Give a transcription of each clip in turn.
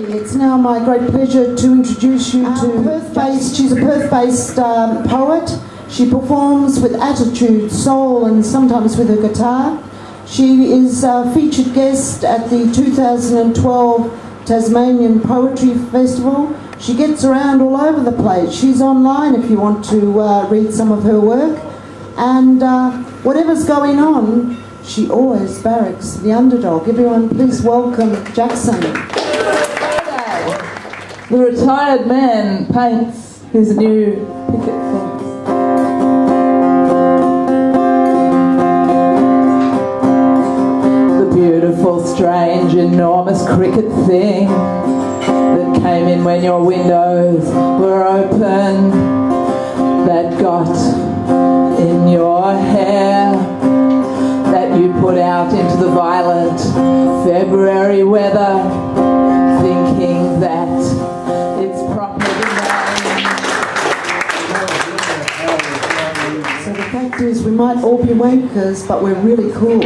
It's now my great pleasure to introduce you to Perth-based. She's a Perth-based poet. She performs with attitude, soul, and sometimes with her guitar. She is a featured guest at the 2012 Tasmanian Poetry Festival. She gets around all over the place. She's online if you want to read some of her work. And whatever's going on, she always barracks the underdog. Everyone, please welcome Jackson. The retired man paints his new picket fence. The beautiful, strange, enormous cricket thing that came in when your windows were open, that got in your hair, that you put out into the violent February weather, thinking that it's properly named. So the fact is, we might all be wankers, but we're really cool.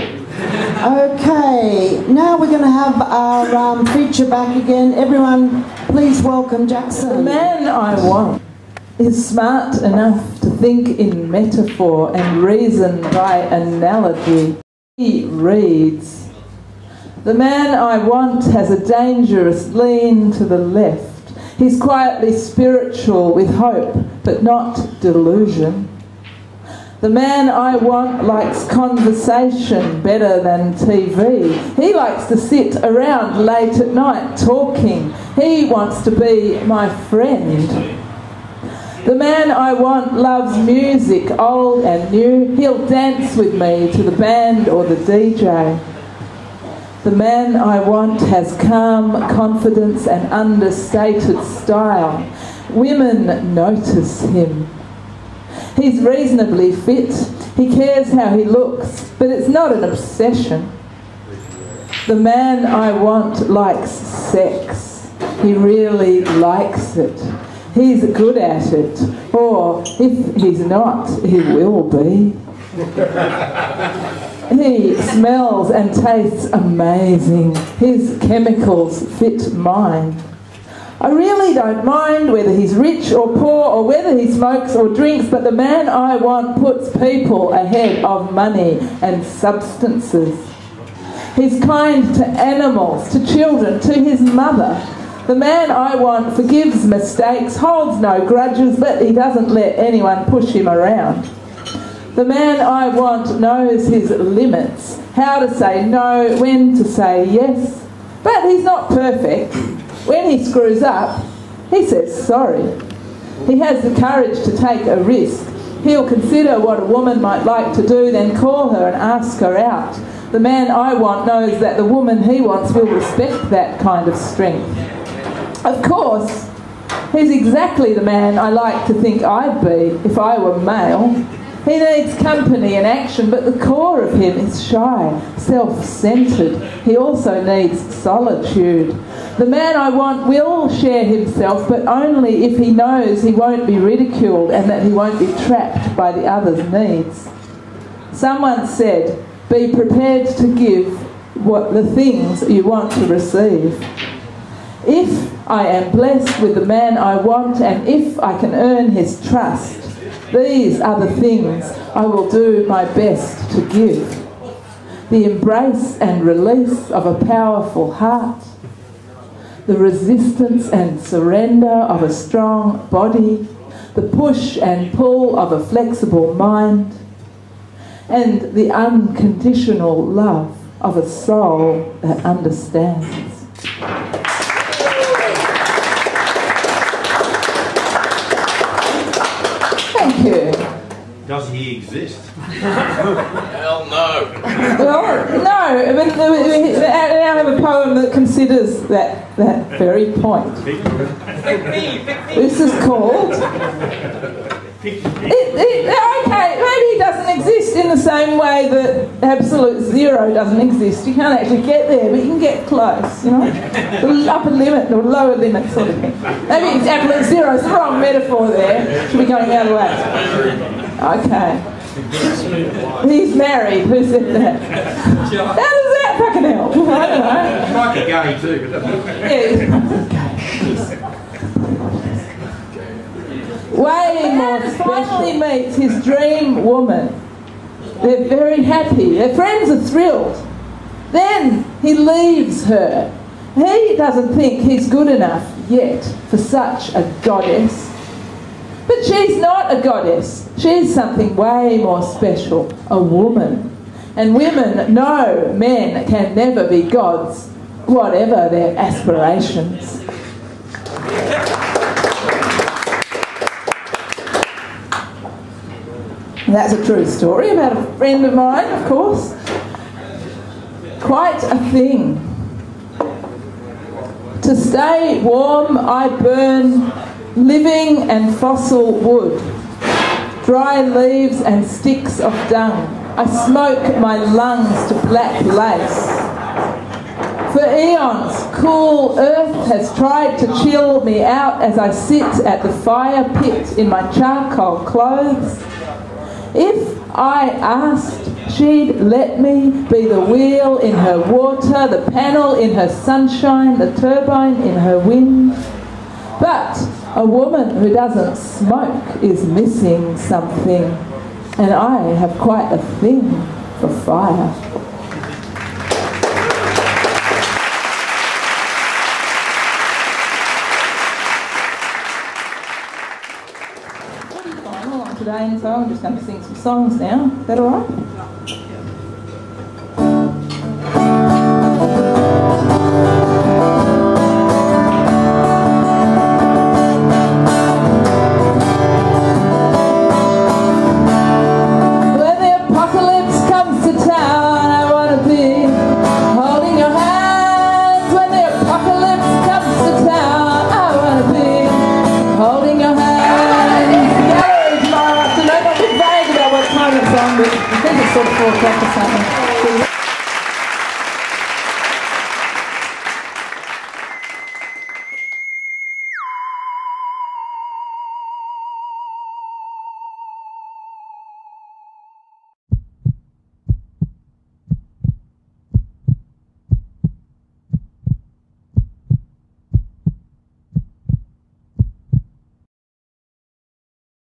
Okay, now we're going to have our feature back again. Everyone, please welcome Jackson. The man I want is smart enough to think in metaphor and reason by analogy. He reads. The man I want has a dangerous lean to the left. He's quietly spiritual with hope, but not delusion. The man I want likes conversation better than TV. He likes to sit around late at night talking. He wants to be my friend. The man I want loves music, old and new. He'll dance with me to the band or the DJ. The man I want has calm confidence and understated style. Women notice him. He's reasonably fit. He cares how he looks, but it's not an obsession. The man I want likes sex. He really likes it. He's good at it, or if he's not, he will be. He smells and tastes amazing. His chemicals fit mine. I really don't mind whether he's rich or poor or whether he smokes or drinks, but the man I want puts people ahead of money and substances. He's kind to animals, to children, to his mother. The man I want forgives mistakes, holds no grudges, but he doesn't let anyone push him around. The man I want knows his limits, how to say no, when to say yes, but he's not perfect. When he screws up, he says sorry. He has the courage to take a risk. He'll consider what a woman might like to do, then call her and ask her out. The man I want knows that the woman he wants will respect that kind of strength. Of course, he's exactly the man I like to think I'd be if I were male. He needs company and action, but the core of him is shy, self-centred. He also needs solitude. The man I want will share himself, but only if he knows he won't be ridiculed and that he won't be trapped by the other's needs. Someone said, be prepared to give what the things you want to receive. If I am blessed with the man I want, and if I can earn his trust, these are the things I will do my best to give. The embrace and release of a powerful heart, the resistance and surrender of a strong body, the push and pull of a flexible mind, and the unconditional love of a soul that understands. Thank you. Does he exist? Hell no. Well, no. I mean, I have a poem that considers that very point. Pick me. This is called... okay, maybe he doesn't exist in the same way that absolute zero doesn't exist. You can't actually get there, but you can get close, you know? The upper limit or lower limit sort of thing. Maybe it's absolute zero. It's the wrong metaphor there. Should be going out of whack. Okay. He's married. Who said that? How does that fucking help? I don't know. It's like a gay too, doesn't it? Way more finally meets his dream woman. They're very happy. Their friends are thrilled. Then he leaves her. He doesn't think he's good enough yet for such a goddess. But she's not a goddess. She's something way more special, a woman. And women know men can never be gods, whatever their aspirations. That's a true story about a friend of mine, of course. Quite a thing. To stay warm, I burn living and fossil wood, dry leaves and sticks of dung. I smoke my lungs to black lace. For eons, cool earth has tried to chill me out as I sit at the fire pit in my charcoal clothes. If I asked, she'd let me be the wheel in her water, the panel in her sunshine, the turbine in her wind. But a woman who doesn't smoke is missing something, and I have quite a thing for fire. Today, and so I'm just going to sing some songs now. Is that all right? When the apocalypse comes to town, I want to be holding your hands. When the apocalypse comes to town, I want to be holding your hands. But I think it's sort of 4 o'clock or something.